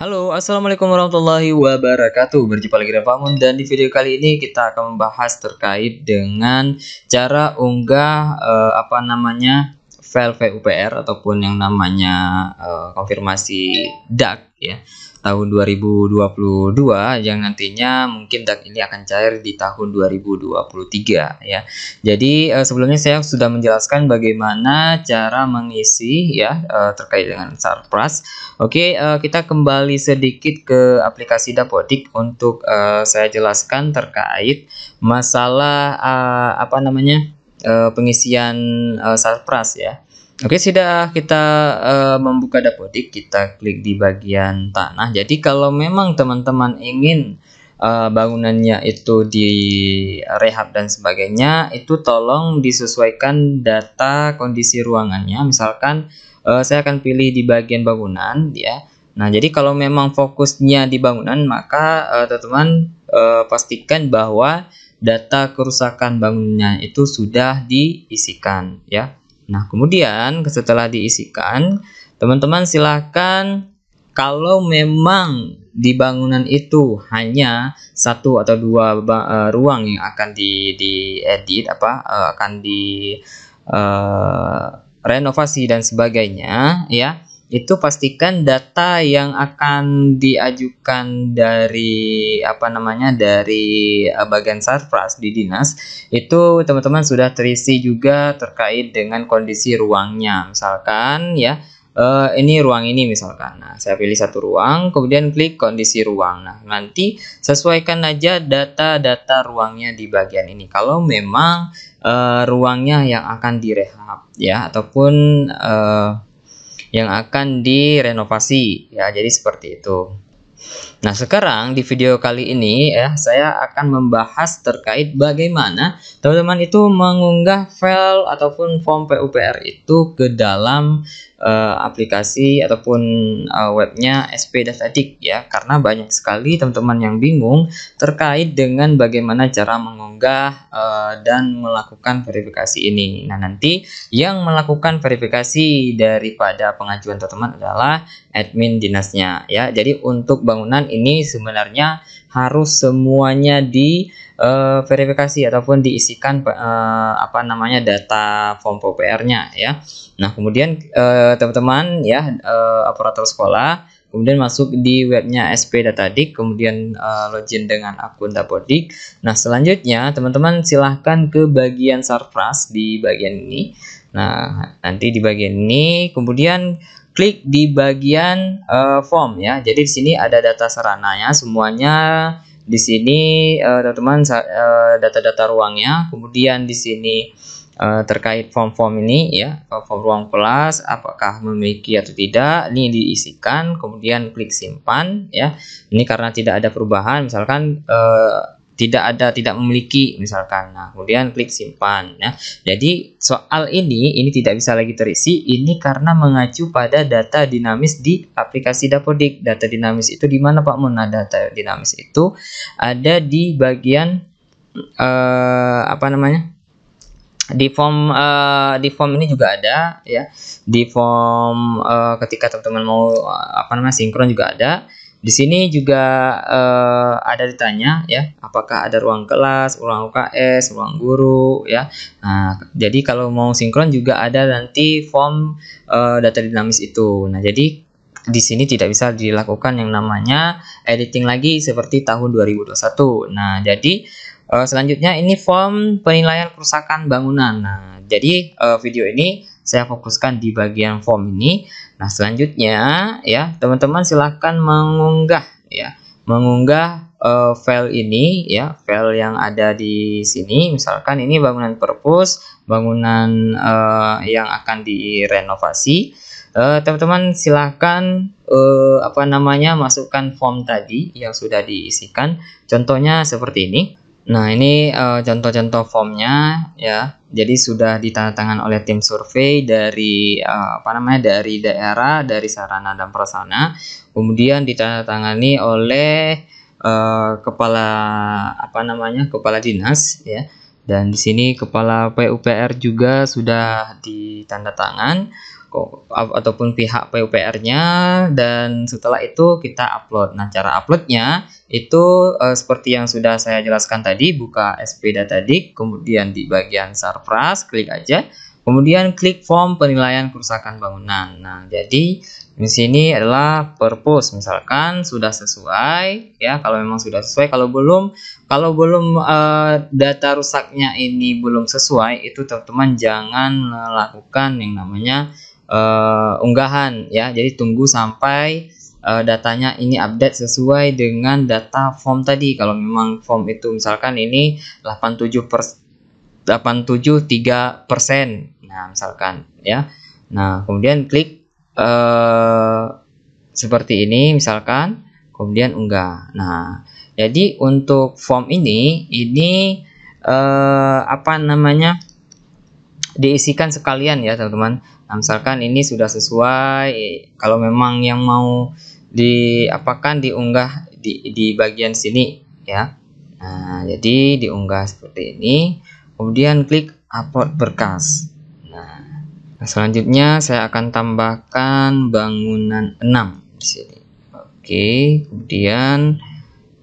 Halo, assalamualaikum warahmatullahi wabarakatuh. Berjumpa lagi dengan Pak Mun, dan di video kali ini kita akan membahas terkait dengan cara unggah file VUPR ataupun yang namanya konfirmasi DAK ya tahun 2022 yang nantinya mungkin DAK ini akan cair di tahun 2023 ya. Jadi sebelumnya saya sudah menjelaskan bagaimana cara mengisi ya terkait dengan Sarpras. Oke, kita kembali sedikit ke aplikasi Dapodik untuk saya jelaskan terkait masalah pengisian Sarpras ya. Oke, sudah kita membuka Dapodik, kita klik di bagian tanah. Jadi kalau memang teman-teman ingin bangunannya itu di rehab dan sebagainya, itu tolong disesuaikan data kondisi ruangannya. Misalkan saya akan pilih di bagian bangunan ya. Nah, jadi kalau memang fokusnya di bangunan, maka teman-teman pastikan bahwa data kerusakan bangunannya itu sudah diisikan ya. Nah, kemudian setelah diisikan, teman-teman silahkan kalau memang di bangunan itu hanya satu atau dua ruang yang akan diedit akan di renovasi dan sebagainya ya, itu pastikan data yang akan diajukan dari bagian Sarpras di dinas itu teman-teman sudah terisi juga terkait dengan kondisi ruangnya. Misalkan ya ini ruang ini misalkan. Nah, saya pilih satu ruang, kemudian klik kondisi ruang. Nah, nanti sesuaikan aja data-data ruangnya di bagian ini. Kalau memang ruangnya yang akan direhab ya ataupun yang akan direnovasi ya, jadi seperti itu. Nah, sekarang di video kali ini ya saya akan membahas terkait bagaimana teman-teman itu mengunggah file ataupun form PUPR itu ke dalam aplikasi ataupun webnya SP Dapodik ya, karena banyak sekali teman-teman yang bingung terkait dengan bagaimana cara mengunggah dan melakukan verifikasi ini. Nah, nanti yang melakukan verifikasi daripada pengajuan teman-teman adalah admin dinasnya ya. Jadi untuk bangunan ini sebenarnya harus semuanya di verifikasi ataupun diisikan data form PUPR-nya ya. Nah, kemudian teman-teman ya aparatur sekolah kemudian masuk di webnya SP Dapodik, kemudian login dengan akun Dapodik. Nah, selanjutnya teman-teman silahkan ke bagian Sarpras di bagian ini. Nah, nanti di bagian ini kemudian klik di bagian form ya. Jadi di sini ada data sarananya semuanya. Di sini teman-teman data-data ruangnya. Kemudian di sini terkait form-form ini ya, form ruang kelas apakah memiliki atau tidak, ini diisikan, kemudian klik simpan ya. Ini karena tidak ada perubahan, misalkan tidak memiliki misalkan. Nah, kemudian klik simpan ya. Jadi soal ini tidak bisa lagi terisi, ini karena mengacu pada data dinamis di aplikasi Dapodik. Data dinamis itu di mana Pak Mun? Nah, data dinamis itu ada di bagian di form ini juga ada ya. Di form ketika teman-teman mau sinkron juga ada. Di sini juga ada ditanya ya, apakah ada ruang kelas, ruang UKS, ruang guru ya. Nah, jadi kalau mau sinkron juga ada nanti form data dinamis itu. Nah, jadi di sini tidak bisa dilakukan yang namanya editing lagi seperti tahun 2021. Nah, jadi selanjutnya ini form penilaian kerusakan bangunan. Nah, jadi video ini saya fokuskan di bagian form ini. Nah, selanjutnya ya teman-teman silahkan mengunggah file ini ya, file yang ada di sini. Misalkan ini bangunan perpus, bangunan yang akan direnovasi. Teman-teman silahkan masukkan form tadi yang sudah diisikan. Contohnya seperti ini. Nah, ini contoh-contoh formnya ya. Jadi sudah ditandatangan oleh tim survei dari dari daerah, dari sarana dan prasarana. Kemudian ditandatangani oleh kepala kepala dinas ya. Dan di sini kepala PUPR juga sudah ditandatangan. ataupun pihak PUPR-nya, dan setelah itu kita upload. Nah, cara uploadnya itu seperti yang sudah saya jelaskan tadi, buka SP Datadik, kemudian di bagian Sarpras klik aja, kemudian klik form penilaian kerusakan bangunan. Nah, jadi di sini adalah purpose, misalkan sudah sesuai ya, kalau memang sudah sesuai. Kalau belum data rusaknya ini belum sesuai, itu teman-teman jangan melakukan yang namanya unggahan ya. Jadi tunggu sampai datanya ini update sesuai dengan data form tadi. Kalau memang form itu misalkan ini 87,3%, nah misalkan ya. Nah, kemudian klik seperti ini misalkan, kemudian unggah. Nah, jadi untuk form ini apa namanya, diisikan sekalian ya teman-teman. Nah, misalkan ini sudah sesuai, kalau memang yang mau diapakan diunggah di bagian sini ya. Nah, jadi diunggah seperti ini, kemudian klik upload berkas. Nah, selanjutnya saya akan tambahkan bangunan 6 di sini. Oke, kemudian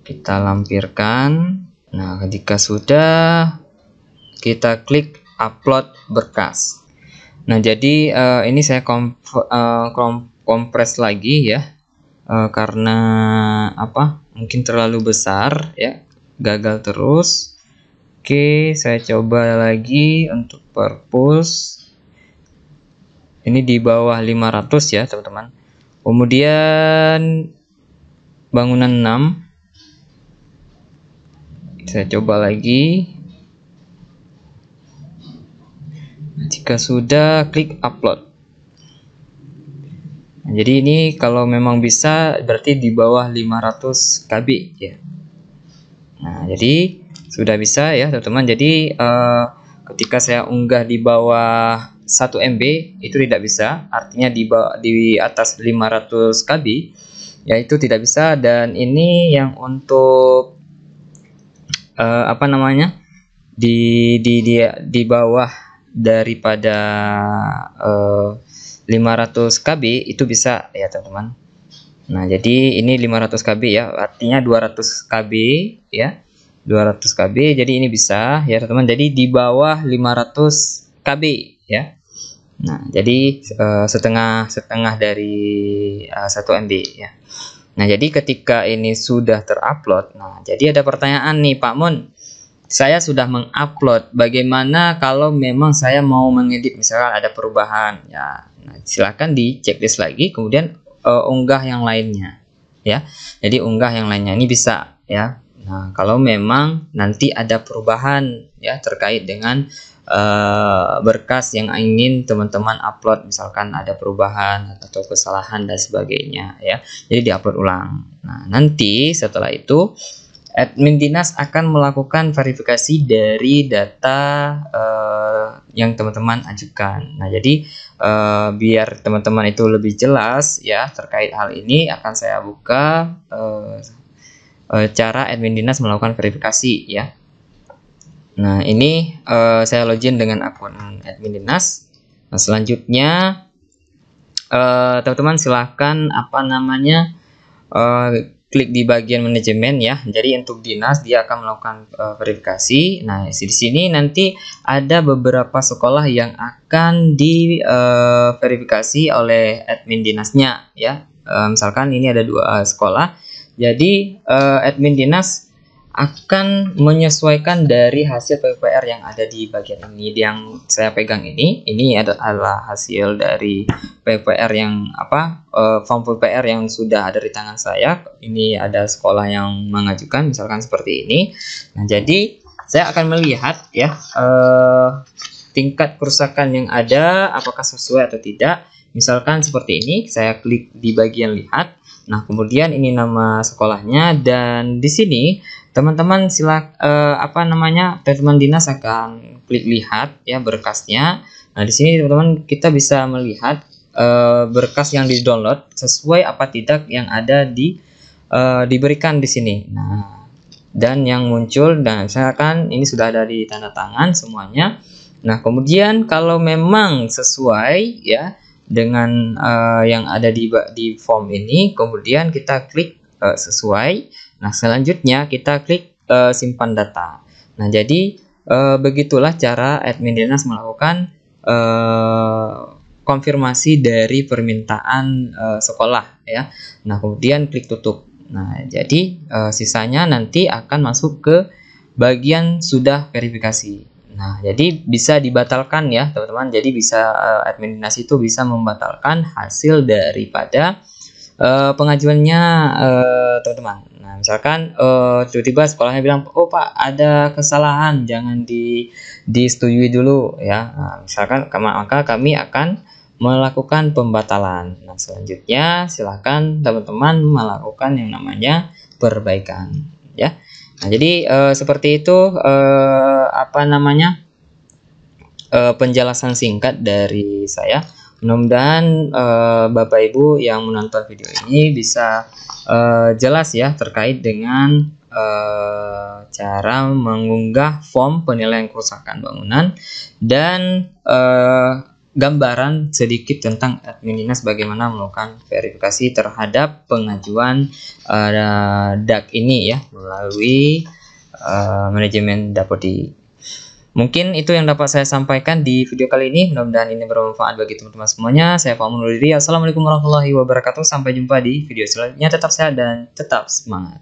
kita lampirkan. Nah, ketika sudah, kita klik upload berkas. Nah, jadi ini saya kompres lagi ya, karena apa? Mungkin terlalu besar ya, gagal terus. Oke, saya coba lagi untuk purpose. Ini di bawah 500 ya teman-teman. Kemudian bangunan 6, saya coba lagi. Jika sudah, klik upload. Nah, jadi ini kalau memang bisa berarti di bawah 500 KB ya. Nah, jadi sudah bisa ya teman-teman. Jadi ketika saya unggah di bawah 1 MB itu tidak bisa, artinya di atas 500 KB ya itu tidak bisa. Dan ini yang untuk apa namanya, di bawah daripada 500 KB itu bisa ya teman-teman. Nah, jadi ini 500 KB ya, artinya 200 KB ya, 200 KB, jadi ini bisa ya teman-teman. Jadi di bawah 500 KB ya. Nah, jadi setengah dari 1 MB ya. Nah, jadi ketika ini sudah terupload, nah jadi ada pertanyaan nih, Pak Mun, saya sudah mengupload, bagaimana kalau memang saya mau mengedit, misalkan ada perubahan ya. Nah, silakan di checklist lagi, kemudian unggah yang lainnya ya. Jadi unggah yang lainnya ini bisa ya. Nah, kalau memang nanti ada perubahan ya terkait dengan berkas yang ingin teman-teman upload, misalkan ada perubahan atau kesalahan dan sebagainya ya, jadi diupload ulang. Nah, nanti setelah itu admin dinas akan melakukan verifikasi dari data yang teman-teman ajukan. Nah, jadi biar teman-teman itu lebih jelas ya terkait hal ini, akan saya buka cara admin dinas melakukan verifikasi ya. Nah, ini saya login dengan akun admin dinas. Nah, selanjutnya teman-teman silahkan apa namanya, klik di bagian manajemen ya. Jadi untuk dinas dia akan melakukan verifikasi. Nah, di sini nanti ada beberapa sekolah yang akan diverifikasi oleh admin dinasnya ya. Misalkan ini ada 2 sekolah. Jadi admin dinas akan menyesuaikan dari hasil PUPR yang ada di bagian ini yang saya pegang ini adalah hasil dari PUPR yang form PUPR yang sudah ada di tangan saya. Ini ada sekolah yang mengajukan misalkan seperti ini. Nah, jadi saya akan melihat ya tingkat kerusakan yang ada apakah sesuai atau tidak. Misalkan seperti ini, saya klik di bagian lihat. Nah, kemudian ini nama sekolahnya, dan di sini teman-teman teman dinas akan klik lihat ya berkasnya. Nah, di sini teman-teman kita bisa melihat berkas yang di-download sesuai apa tidak yang ada diberikan di sini. Nah, dan yang muncul, dan misalkan ini sudah ada di tanda tangan semuanya. Nah, kemudian kalau memang sesuai ya dengan yang ada di form ini, kemudian kita klik sesuai. Nah, selanjutnya kita klik simpan data. Nah, jadi begitulah cara admin dinas melakukan konfirmasi dari permintaan sekolah ya. Nah, kemudian klik tutup. Nah, jadi sisanya nanti akan masuk ke bagian sudah verifikasi. Nah, jadi bisa dibatalkan ya, teman-teman. Jadi bisa admin dinas itu bisa membatalkan hasil daripada pengajuannya teman-teman. Nah, misalkan tiba-tiba sekolahnya bilang, "Oh, Pak, ada kesalahan, jangan disetujui dulu ya." Nah, misalkan maka kami akan melakukan pembatalan. Nah, selanjutnya silakan teman-teman melakukan yang namanya perbaikan ya. Nah, jadi seperti itu penjelasan singkat dari saya. Mudah-mudahan Bapak Ibu yang menonton video ini bisa jelas ya terkait dengan cara mengunggah form penilaian kerusakan bangunan dan gambaran sedikit tentang admin dinas bagaimana melakukan verifikasi terhadap pengajuan DAK ini ya melalui manajemen Dapodi. Mungkin itu yang dapat saya sampaikan di video kali ini. Mudah-mudahan ini bermanfaat bagi teman-teman semuanya. Saya Pak Munur diri. Assalamualaikum warahmatullahi wabarakatuh. Sampai jumpa di video selanjutnya. Tetap sehat dan tetap semangat.